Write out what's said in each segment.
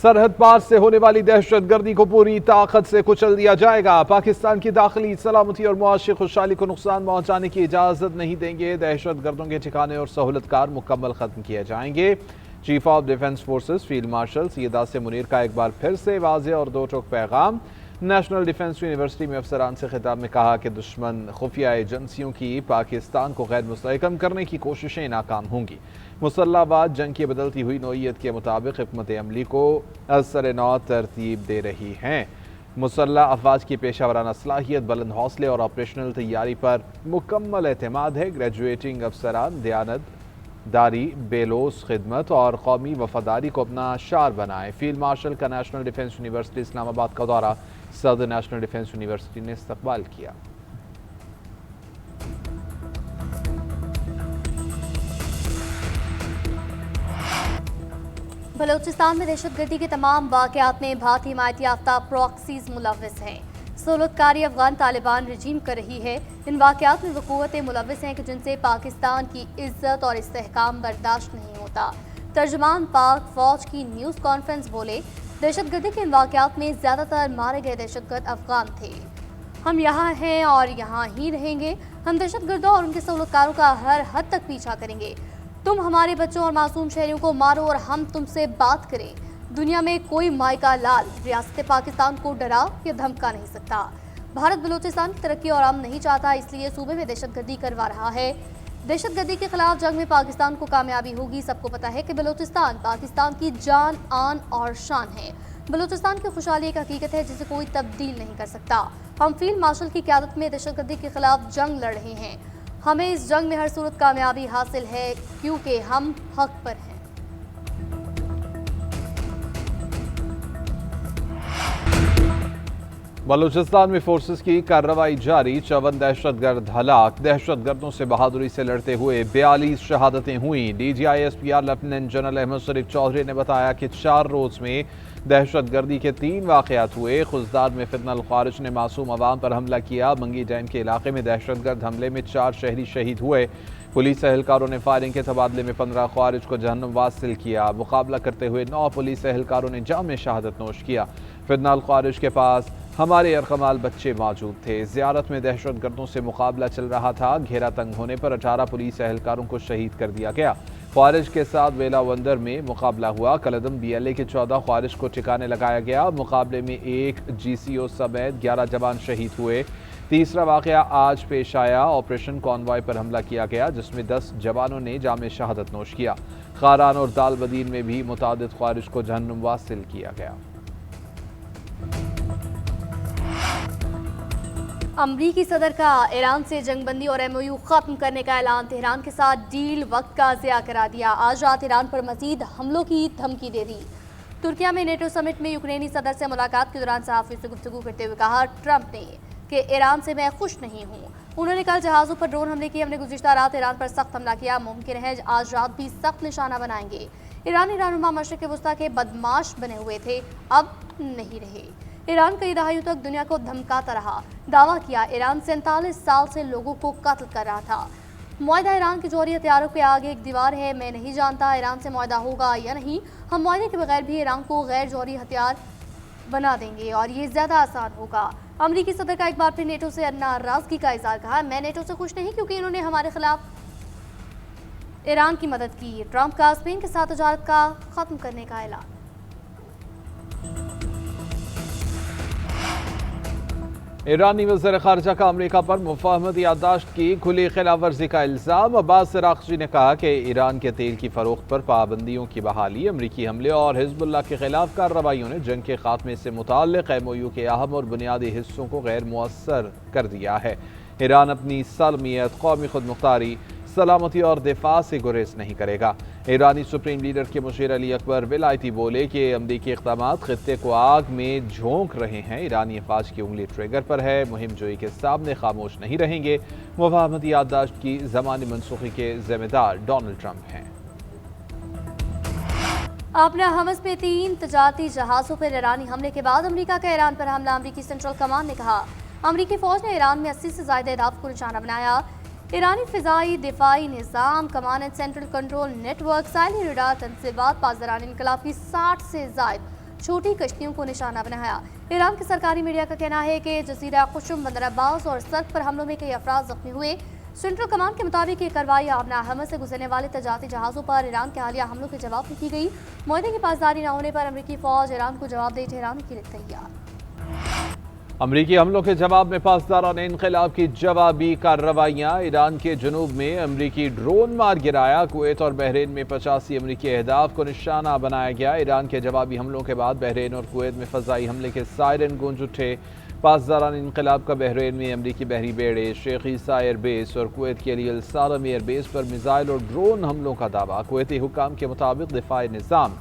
सरहद पार से होने वाली दहशत गर्दी को पूरी ताकत से कुचल दिया जाएगा। पाकिस्तान की दाखिली सलामती और मुआशी खुशहाली को नुकसान पहुंचाने की इजाज़त नहीं देंगे। दहशत गर्दों के ठिकाने और सहूलतकार मुकम्मल ख़त्म किए जाएंगे। Chief of defence forces field marshal Syed Asim Munir का एक बार फिर से वाज़ेह और दो टोक पैगाम। नेशनल डिफेंस यूनिवर्सिटी में अफसरान से खिताब में कहा कि दुश्मन खुफिया एजेंसियों की पाकिस्तान को गैर मुस्तहकम करने की कोशिशें नाकाम होंगी। मुसल्लाबाद जंग की बदलती हुई नौइयत के मुताबिक हिकमत अमली को असर नौ तरतीब दे रही हैं। मुसल्लह अफवाज की पेशावराना सलाहियत, बुलंद हौसले और ऑपरेशनल तैयारी पर मुकम्मल एतमाद है। ग्रेजुएटिंग अफसरान दयानत दारी, बेलोस खिदमत और कौमी वफादारी को अपना शार बनाएं। फील्ड मार्शल का नेशनल डिफेंस यूनिवर्सिटी इस्लामाबाद का दौरा सदर नेशनल डिफेंस यूनिवर्सिटी ने इस्तकबाल किया। बलूचिस्तान में दहशतगर्दी के तमाम वाक़यात में भारतीय हिमायत याफ्ता प्रॉक्सीज मुलव्वस हैं। सहूलतकारी अफगान तालिबान रजीम कर रही है। इन वाक़यात में वो क़ुव्वतें मुलव्वस हैं कि जिनसे पाकिस्तान की इज्जत और इस्तेहकाम बर्दाश्त नहीं होता। तर्जुमान पाक फ़ौज की न्यूज़ कॉन्फ्रेंस बोले, दहशतगर्दी के इन वाक़यात में ज़्यादातर मारे गए दहशतगर्द अफगान थे। हम यहाँ हैं और यहाँ ही रहेंगे। हम दहशतगर्दों और उनके सहूलतकारों का हर हद तक पीछा करेंगे। तुम हमारे बच्चों और मासूम शहरियों को मारो और हम तुमसे बात करें। दुनिया में कोई मायका लाल रियासत पाकिस्तान को डरा या धमका नहीं सकता। भारत बलूचिस्तान की तरक्की और अमन नहीं चाहता, इसलिए सूबे में दहशतगर्दी करवा रहा है। दहशतगर्दी के खिलाफ जंग में पाकिस्तान को कामयाबी होगी। सबको पता है कि बलूचिस्तान पाकिस्तान की जान, आन और शान है। बलूचिस्तान की खुशहाली एक हकीकत है जिसे कोई तब्दील नहीं कर सकता। हम फील्ड मार्शल की क़यादत में दहशतगर्दी के खिलाफ जंग लड़ रहे हैं। हमें इस जंग में हर सूरत कामयाबी हासिल है क्योंकि हम हक पर हैं। बलूचिस्तान में फोर्सेस की कार्रवाई जारी। 54 दहशतगर्द हलाक। दहशतगर्दों से बहादुरी से लड़ते हुए 42 शहादतें हुई। DGISPR लेफ्टिनेंट जनरल अहमद शरीफ चौधरी ने बताया कि 4 रोज में दहशतगर्दी के 3 वाक़यात हुए। खुजदार में फितनल ख्वारिज ने मासूम अवाम पर हमला किया। मंगी डैम के इलाके में दहशतगर्द हमले में 4 शहरी शहीद हुए। पुलिस एहलकारों ने फायरिंग के तबादले में 15 ख्वारिज को जहन्नुम वासिल किया। मुकाबला करते हुए 9 पुलिस एहलकारों ने जाम शहादत नोश किया। फितनल ख्वारिज के पास हमारे अरकमाल बच्चे मौजूद थे। ज़ियारत में दहशतगर्दों से मुकाबला चल रहा था। घेरा तंग होने पर 18 पुलिस एहलकारों को शहीद कर दिया गया। ख्वारिज के साथ वेला वंदर में मुकाबला हुआ। कलदम BLA के 14 ख्वारिज को ठिकाने लगाया गया। मुकाबले में 1 GCO समेत 11 जवान शहीद हुए। तीसरा वाक़या आज पेश आया। ऑपरेशन कॉन्वॉय पर हमला किया गया जिसमें 10 जवानों ने जाम शहादत नोश किया। खारान और दालबदीन में भी मुतादिद ख्वारिज को जहन्नुम वासिल किया गया। अमरीकी सदर का ईरान से जंगबंदी और MOU खत्म करने का ऐलान। तेहरान के साथ डील वक्त का ज़िया करा दिया। आज रात ईरान पर मजीद हमलों की धमकी दे दी। तुर्किया में नेटो समिट में यूक्रेनी सदर से मुलाकात के दौरान सहाफ़ी से गुफ्तगू करते हुए कहा ट्रंप ने कि ईरान से मैं खुश नहीं हूँ। उन्होंने कल जहाज़ों पर ड्रोन हमले किए। हमने गुज़िश्ता रात ईरान पर सख्त हमला किया। मुमकिन है आज रात भी सख्त निशाना बनाएंगे। ईरानी रहनुमा मशरिक़ वस्ता के बदमाश बने हुए थे, अब नहीं रहे। ईरान कई दहाइयों तक दुनिया को धमकाता रहा। दावा किया ईरान 47 साल से लोगों को कत्ल कर रहा था। मुआहदा ईरान के जौहरी हथियारों के आगे एक दीवार है। मैं नहीं जानता ईरान से मुआहदा होगा या नहीं। हम मुआहदे के बगैर भी ईरान को गैर जौहरी हथियार बना देंगे और ये ज़्यादा आसान होगा। अमरीकी सदर का एक बार फिर नेटो से नाराज़गी का इज़हार। कहा मैं नेटो से खुश नहीं क्योंकि इन्होंने हमारे खिलाफ ईरान की मदद की। ट्रंप का स्पेन के साथ तजारत का ख़त्म करने का ऐलान। ईरानी वज़ीर ख़ारिजा का अमरीका पर मुफ़ाहमत याददाश्त की खुली खिलाफ वर्जी का इल्ज़ाम। अब्बास अराग़ची ने कहा कि ईरान के तेल की फ़रोख्त पर पाबंदियों की बहाली, अमरीकी हमले और हिज़्बुल्लाह के खिलाफ कार्रवाइयों ने जंग के खात्मे से मुताल्लिक़ MOU के अहम और बुनियादी हिस्सों को गैर मुअस्सर कर दिया है। ईरान अपनी सलमियत, कौमी खुदमुख्तारी, सलामती और दिफा से गुरेज नहीं करेगा। ईरानी सुप्रीम लीडर के मुशीर अली अकबर विलायती बोले कि अमरीकी इक़दामात खित्ते को आग में झोंक रहे हैं। ईरानी अफवाज की उंगली ट्रिगर पर है। मुहिम जोई के सामने खामोश नहीं रहेंगे। मुफ़ाहमत याददाश्त की ज़मानी मनसूखी के ज़िम्मेदार डोनाल्ड ट्रंप हैं। अपना हमस पे 3 तजारती जहाज़ों पर ईरानी हमले के बाद अमरीका का ईरान पर हमला। अमरीकी सेंट्रल कमांड ने कहा अमरीकी फ़ौज ने ईरान में 80 से ज़ायद अहदाफ को निशाना बनाया। ईरानी फ़िज़ाई दिफाई निज़ाम, command and central control network, साइली रडार, तनसीबात, पासदारान इनकलाब की 60 से ज़ायद छोटी कश्तियों को निशाना बनाया। ईरान के सरकारी मीडिया का कहना है कि जजीरा कुशुम, बंदर अब्बास और सर्द पर हमलों में कई अफराद जख्मी हुए। सेंट्रल कमांड के मुताबिक ये कार्रवाई आबना हमद से गुजरने वाले तजारती जहाज़ों पर ईरान के हालिया हमलों के जवाब में की गई। मुआहदे की पासदारी न होने पर अमरीकी फौज ईरान को जवाब दे ठहराने के लिए तैयार। अमरीकी हमलों के जवाब में पासदाराने इनकलाब की जवाबी कार्रवाइयाँ। ईरान के जनूब में अमरीकी ड्रोन मार गिराया। कुवैत और बहरीन में 85 अमरीकी अहदाफ को निशाना बनाया गया। ईरान के जवाबी हमलों के बाद बहरीन और कुवैत में फ़ज़ाई हमले के सायरन गूंज उठे। पासदारान इनकलाब का बहरीन में अमरीकी बहरी बेड़े, शेख ईसा एयरबेस और कुवैत के अली अल सालम एयरबेस पर मिसाइल और ड्रोन हमलों का दावा। कुवैती हुक्काम के मुताबिक दिफाई निज़ाम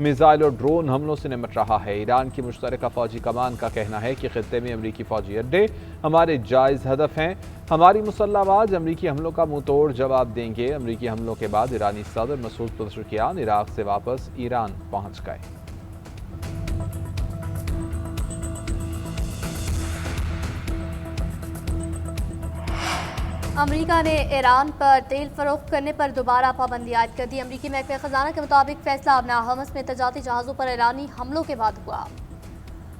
मिसाइल और ड्रोन हमलों से निमट रहा है। ईरान की मुश्तरका फौजी कमान का कहना है कि खित्ते में अमरीकी फौजी अड्डे हमारे जायज़ हदफ हैं। हमारी मुसल्लह अफवाज अमरीकी हमलों का मुंह तोड़ जवाब देंगे। अमरीकी हमलों के बाद ईरानी सदर मसूद पज़ेश्कियान इराक से वापस ईरान पहुँच गए। अमेरिका ने ईरान पर तेल फरोख्त करने पर दोबारा पाबंदी आयद कर दी। अमरीकी महकमे खजाना के मुताबिक फैसला आबना हमस में तजारती जहाज़ों पर ईरानी हमलों के बाद हुआ।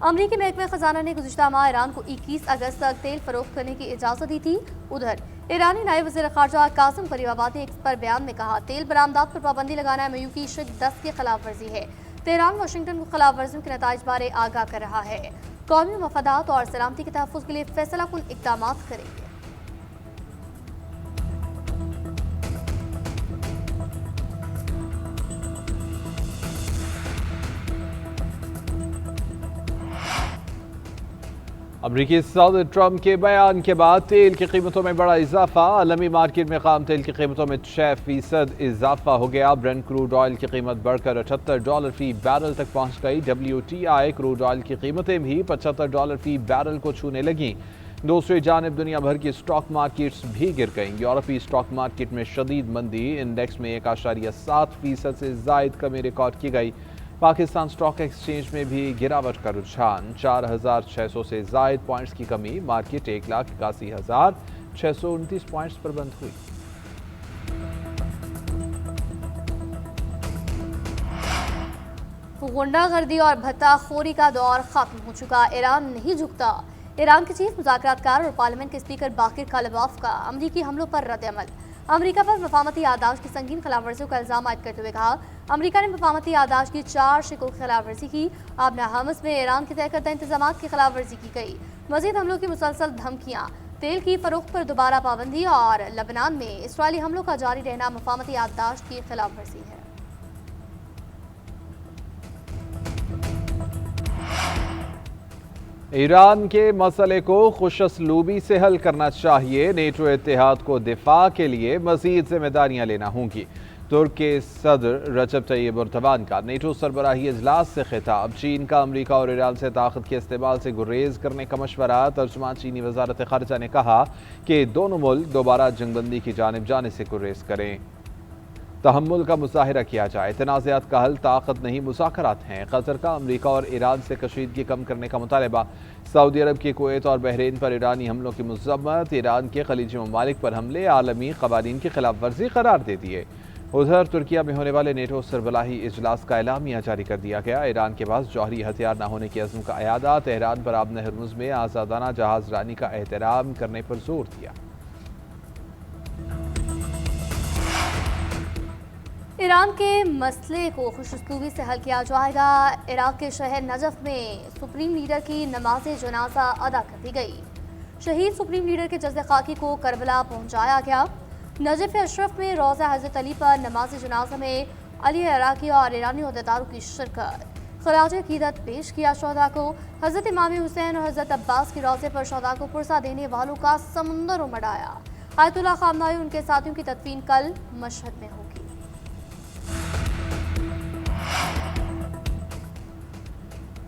अमरीकी महकमे खजाना ने गुज़िश्ता माह ईरान को 21 अगस्त तक तेल फरोख्त करने की इजाज़त दी थी। उधर ईरानी नायब वज़ीर ख़ारजा कासिम गरीबाबादी ने एक पर बयान में कहा, तेल बरामदात पर पाबंदी लगाना एमओयू की शिक 10 की खिलाफ वर्जी है। तेहरान वाशिंगटन को खिलाफ वर्जियों के नताइज बारे आगाह कर रहा है। कौमी मफादात और सलामती के तहफ़्फ़ुज़ के लिए फैसला कुन इक़दाम करेंगे। अमरीकी सदर ट्रंप के बयान के बाद तेल की कीमतों में बड़ा इजाफा। आलमी मार्केट में खाम तेल की कीमतों में 6% इजाफा हो गया। ब्रेंट क्रूड ऑयल की कीमत बढ़कर $78 फी बैरल तक पहुंच गई। WTI क्रूड ऑयल की कीमतें भी $75 फी बैरल को छूने लगीं। दूसरी जानिब दुनिया भर की स्टॉक मार्केट्स भी गिर गईं। यूरोपीय स्टॉक मार्केट में शदीद मंदी, इंडेक्स में 1.7% से जायद कमी रिकॉर्ड की गई। पाकिस्तान स्टॉक एक्सचेंज में भी गिरावट का रुझान, 4,600 से जायद पॉइंट्स की कमी। मार्केट 1,81,629 पॉइंट्स पर बंद हुई। गुंडागर्दी और भत्ताखोरी का दौर खत्म हो चुका, ईरान नहीं झुकता। ईरान के चीफ मुज़ाकरातकार और पार्लियामेंट के स्पीकर बाकिर कालिबाफ का अमरीकी हमलों पर रद्द-ए-अमल। अमरीका पर मफामती यादाश्त की संगीन खिलाफ वर्जियों का इल्ज़ाम आयद करते हुए कहा, अमरीका ने मफामती यादाश्त की 4 शिकों की खिलाफ वर्जी की। आबना हमस में ईरान के तय करदा इंतजाम की खिलाफ वर्जी की गई। मजीद हमलों की मुसलसल धमकियाँ, तेल की फरोख्त पर दोबारा पाबंदी और लबनान में इसराइली हमलों का जारी रहना मफामती यादाश्त की खिलाफ वर्जी है। ईरान के मसले को खुशअस्लूबी से हल करना चाहिए। नेटो इत्तेहाद को दिफा के लिए मज़ीद जिम्मेदारियां लेना होंगी। तुर्क के सदर रजब तैयब एर्दोगान का नेटो सरबराही इजलास से खिताब। चीन का अमरीका और ईरान से ताकत के इस्तेमाल से गुरेज करने का मशवरा। तर्जुमान चीनी वजारत ख़ारिजा ने कहा कि दोनों मुल्क दोबारा जंगबंदी की जानिब जाने से गुरेज करें। तहम्मुल का मुजाहिरा किया जाए। तनाज़ात का हल ताकत नहीं मुज़ाकरात हैं। कतर का अमरीका और ईरान से कशीदगी कम करने का मुतालबा। सऊदी अरब के कुवैत और बहरीन पर ईरानी हमलों की मज़म्मत। ईरान के खलीजी ममालिक पर हमले आलमी क़वानीन की खिलाफ वर्जी करार दे दिए। उधर तुर्किया में होने वाले नेटो सरबराही इजलास का एलामिया जारी कर दिया गया। ईरान के पास जौहरी हथियार न होने के अज़्म का अयादा। तेहरान पर आबना हर्मुज़ में आज़ादाना जहाज़ रानी का एहतराम करने पर जोर दिया। ईरान के मसले को खुशअस्लूबी से हल किया जाएगा। इराक के शहर नजफ में सुप्रीम लीडर की नमाज जनाजा अदा कर दी गई। शहीद सुप्रीम लीडर के जज़्बे खाकी को करबला पहुंचाया गया। नजफ अशरफ में रोज़ा हज़रत अली पर नमाज जनाजा में अली इराकी और ईरानी अहदेदारों की शिरकत। खराज अकीदत पेश किया शहदा को। हज़रत इमाम हुसैन और हज़रत अब्बास की रोज़े पर शहदा को पुरसा देने वालों का समुंदर उमड़ाया। आयतुल्लाह खामनाई और उनके साथियों की तदफीन कल मशहद में होगी।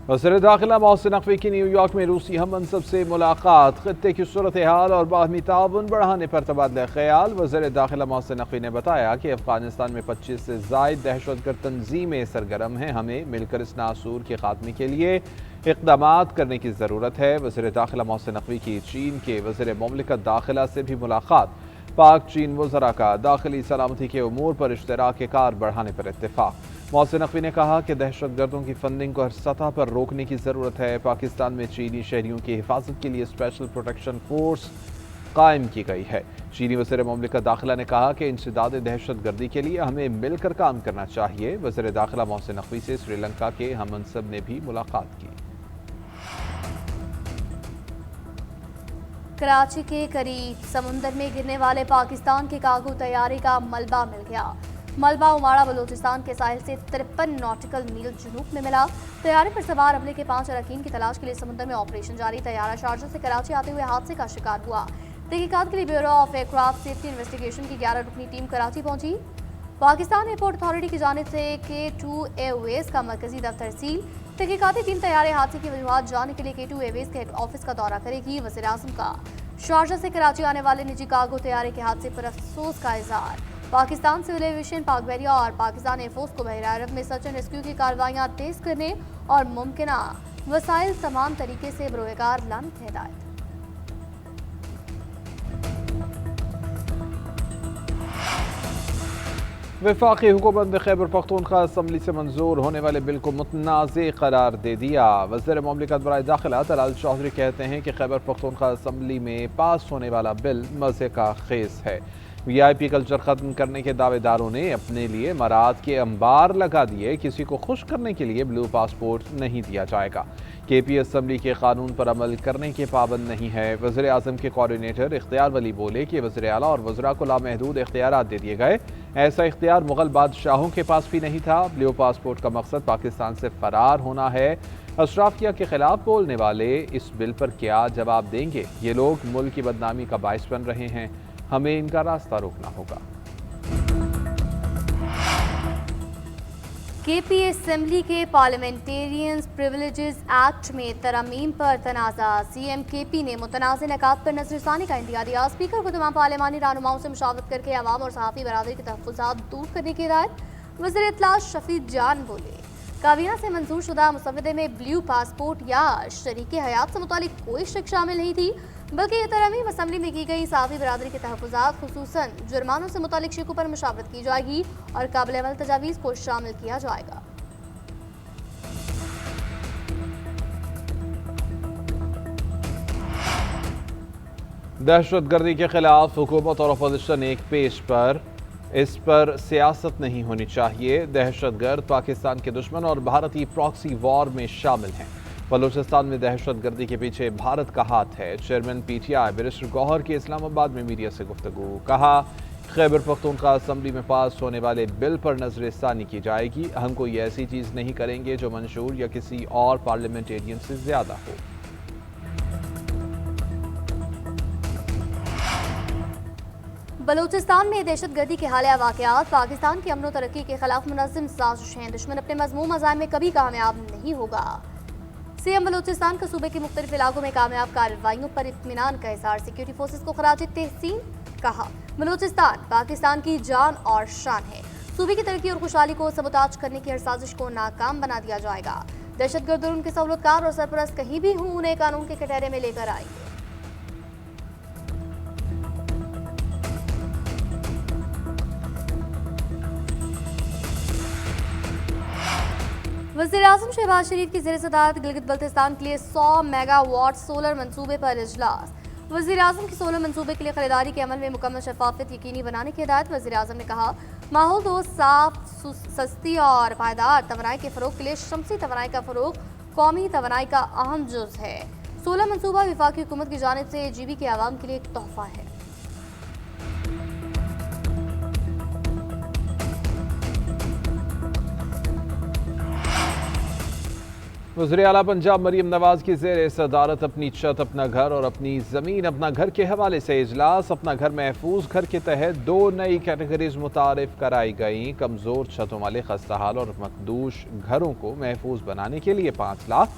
वज़ीर दाखिला मोहसिन नकवी की न्यूयॉर्क में रूसी हम मनसब से मुलाकात। खित्ते की सूरत हाल और बाहमी ताउन बढ़ाने पर तबादला ख्याल। वज़ीर दाखिला मोहसिन नकवी ने बताया कि अफगानिस्तान में 25 से ज़ायद दहशतगर्द तंजीमें सरगर्म हैं। हमें मिलकर इस नासूर के खात्मे के लिए इक़दामात करने की ज़रूरत है। वज़ीर दाखिला मोहसिन नकवी की चीन के वज़ीर मुमलिकत दाखिला से भी मुलाकात। पाक चीन वज़रा का दाखिली सलामती के उमूर पर इश्तराक कार बढ़ाने पर इत्तेफाक। मोहसिन नकवी ने कहा कि दहशत गर्दों की फंडिंग को हर सतह पर रोकने की ज़रूरत है। पाकिस्तान में चीनी शहरियों की हिफाजत के लिए स्पेशल प्रोटेक्शन फोर्स कायम की गई है। चीनी वज़ीर मुमलिकत दाखिला ने कहा कि इंसदाद दहशत गर्दी के लिए हमें मिलकर काम करना चाहिए। वज़ीर दाखिला मोहसिन नकवी से श्रीलंका के हम मनसब ने भी मुलाकात की। कराची के करीब समुंदर में गिरने वाले पाकिस्तान के कार्गो तैयारे का मलबा मिल गया। मलबा उमाड़ा बलूचिस्तान के साहिल से 53 नॉटिकल मील जुनूब में मिला। तैयारे पर सवार अमले के 5 अरकान की तलाश के लिए समुद्र में ऑपरेशन जारी। तैयारा शारजा से कराची आते हुए हादसे का शिकार हुआ। तहकीकात के लिए bureau of aircraft safety investigation की 11 रुकनी टीम कराची पहुंची। पाकिस्तान एयरपोर्ट अथॉरिटी की जानिब से K2 एयरवेज का मरकजी दफ्तर सील। तहकीकाती टीम तैयारे हादसे की वजूहात जानने के लिए K2 एयरवेज के ऑफिस का दौरा करेगी। वज़ीर आज़म का शारजा से कराची आने वाले निजी कार्गो तैयारे के हादसे पर अफसोस का इजहार। पाकिस्तान सिविल एविएशन, पाक बहरिया और पाकिस्तान एयरफोर्स को बहरा अरब में सर्च एंड रेस्क्यू की कार्रवाइयाँ तेज करने और मुमकिना वसाइल तमाम तरीके से बरोएकार लाने की हिदायत। वफाकी हुकूमत ने खैबर पख्तूनख्वा असम्बली से मंजूर होने वाले बिल को मुतनाज़ करार दे दिया। वज़ीर मुमलिकत बराए दाखिला तलाल चौधरी कहते हैं कि खैबर पख्तूनख्वा असम्बली में पास होने वाला बिल मज़े का खेस है। VIP कल्चर ख़त्म करने के दावेदारों ने अपने लिए मराद के अंबार लगा दिए। किसी को खुश करने के लिए ब्लू पासपोर्ट नहीं दिया जाएगा। KP असम्बली के कानून पर अमल करने के पाबंद नहीं है। वज़ीर आज़म के कोऑर्डिनेटर इख्तियार वली बोले कि वज़ीर आला और वज़रा को लामहदूद इख्तियारात दे दिए गए। ऐसा इख्तियार मुग़ल बादशाहों के पास भी नहीं था। ब्लू पासपोर्ट का मकसद पाकिस्तान से फरार होना है। अशराफिया के खिलाफ बोलने वाले इस बिल पर क्या जवाब देंगे? ये लोग मुल्क की बदनामी का बाइस बन रहे हैं। हमें इनका रास्ता रोकना होगा। KP असेंबली के पार्लियामेंटेरियंस प्रिविलेजेस एक्ट में तरमीम पर तनाज़ा। CM KP ने मुतनाज़ निकात पर नज़रसानी का इंदिया दिया। स्पीकर को तमाम पार्लिमानी रहनुमाओं से मुशावरत करके अवाम और सहाफ़ी बरादरी के तहफ़्फ़ुज़ात दूर करने की हिदायत। वज़ीर इत्तला शफीक जान बोले, काबीना से मंजूर शुदा मुसवदे में ब्लू पासपोर्ट या शरीक हयात से मुतालिक कोई शिक शामिल नहीं थी, बल्कि ये तरमीम असम्बली में की गई सहाफ़ी बरादरी के तहफ़्फ़ुज़ात खुसूसन जुर्मानों से मुतालिक शिकों पर मुशावरत की जाएगी और काबिल अमल तजावीज़ को शामिल किया जाएगा। दहशत गर्दी के खिलाफ हुकूमत और अपोजिशन एक पेज पर, इस पर सियासत नहीं होनी चाहिए। दहशत गर्द पाकिस्तान के दुश्मन और भारतीय प्रॉक्सी वॉर में शामिल हैं। बलूचिस्तान में दहशत गर्दी के पीछे भारत का हाथ है। चेयरमैन PTI बैरिस्टर गौहर की इस्लामाबाद में मीडिया से गुफ्तगू। कहा, खैबर पख्तूनख्वा असम्बली में पास होने वाले बिल पर नजरसानी की जाएगी। हम कोई ऐसी चीज़ नहीं करेंगे जो मंशूर या किसी और पार्लियामेंटेरियन से ज़्यादा हो। बलूचिस्तान में दहशतगर्दी के हालिया वाक़यात पाकिस्तान की अमन व तरक्की के खिलाफ मुनज़्ज़म साजिश हैं। दुश्मन अपने मज़मूम अज़ाइम में कभी कामयाब नहीं होगा। CM बलूचिस्तान का सूबे के मुख्तलिफ इलाकों में कामयाब कार्रवाइयों पर इत्मीनान का इज़हार। सिक्योरिटी फोर्सेस को खराज तहसीन कहा, बलूचिस्तान पाकिस्तान की जान और शान है। सूबे की तरक्की और खुशहाली को सबोताज करने की हर साजिश को नाकाम बना दिया जाएगा। दहशतगर्द और उनके सहूलतकार और सरपरस्त कहीं भी हों, उन्हें कानून के कटहरे में लेकर आएंगे। वज़ीर आज़म शहबाज शरीफ की ज़ेर सदारत गिलगित बल्तिस्तान के लिए 100 मेगावाट सोलर मंसूबे पर इजलास। वज़ीर आज़म की सोलर मंसूबे के लिए खरीदारी के अमल में मुकम्मल शफाफियत यकीनी बनाने की हिदायत। वज़ीर आज़म ने कहा, माहौल दोस्त, साफ, सस्ती और पायदार तवानाई के फ़रोग़ के लिए शमसी तवानाई का फ़रोग़ कौमी तवानाई का अहम जुज़ है। सोलर मंसूबा वफाकी हुकूमत की जानिब से GB के आवाम के लिए एक तोहफ़ा है। वज़ीर आला पंजाब मरीम नवाज की ज़ेर सदारत अपनी छत अपना घर और अपनी ज़मीन अपना घर के हवाले से इजलास। अपना घर महफूज घर के तहत 2 नई कैटेगरीज मुतारिफ कराई गई। कमज़ोर छतों वाले खस्ताहाल और मखदूश घरों को महफूज बनाने के लिए 5 लाख,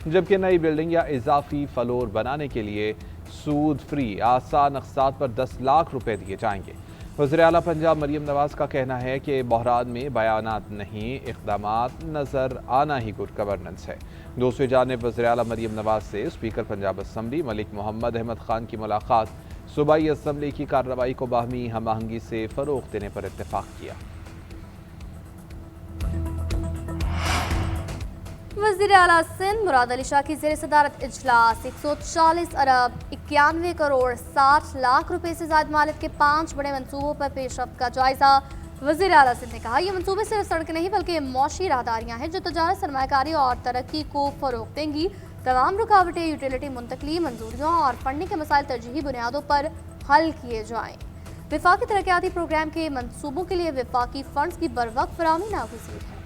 जबकि नई बिल्डिंग या इजाफी फ्लोर बनाने के लिए सूद फ्री आसान अक़सात पर 10 लाख रुपए दिए जाएंगे। वज़ीर आला पंजाब मरीम नवाज का कहना है कि बहरान में बयानात नहीं, इक़दामात नज़र आना ही गुड गवर्नेंस है। दूसरी जानिब वज़ीर आला मरीम नवाज से स्पीकर पंजाब असम्बली मलिक मोहम्मद अहमद खान की मुलाकात सूबाई असम्बली की कार्रवाई को बाहमी हम आहंगी से फ़रोग़ देने पर इत्तेफ़ाक़ किया। वज़ीर आला सिंध मुराद अली शाह की ज़ेर सदारत इजलास 140 अरब 91 करोड़ 60 लाख रुपए से ज़ायद मालियत के 5 बड़े मंसूबों पर पेशरफ्त का जायज़ा। वज़ीर आला सिंध ने कहा, ये मंसूबे सिर्फ सड़कें नहीं बल्कि मौशी राहदारियाँ हैं जो तजारत, सरमायाकारी और तरक्की को फ़रोग़ देंगी। तमाम रुकावटें, यूटिलिटी मुंतकली, मंजूरियों और फंडिंग के मसाइल तरजीही बुनियादों पर हल किए जाएँ। वफाकी तरक्याती प्रोग्राम के मंसूबों के लिए वफाकी फंड्स की बरवक्त फराहमी नागुज़ीर है।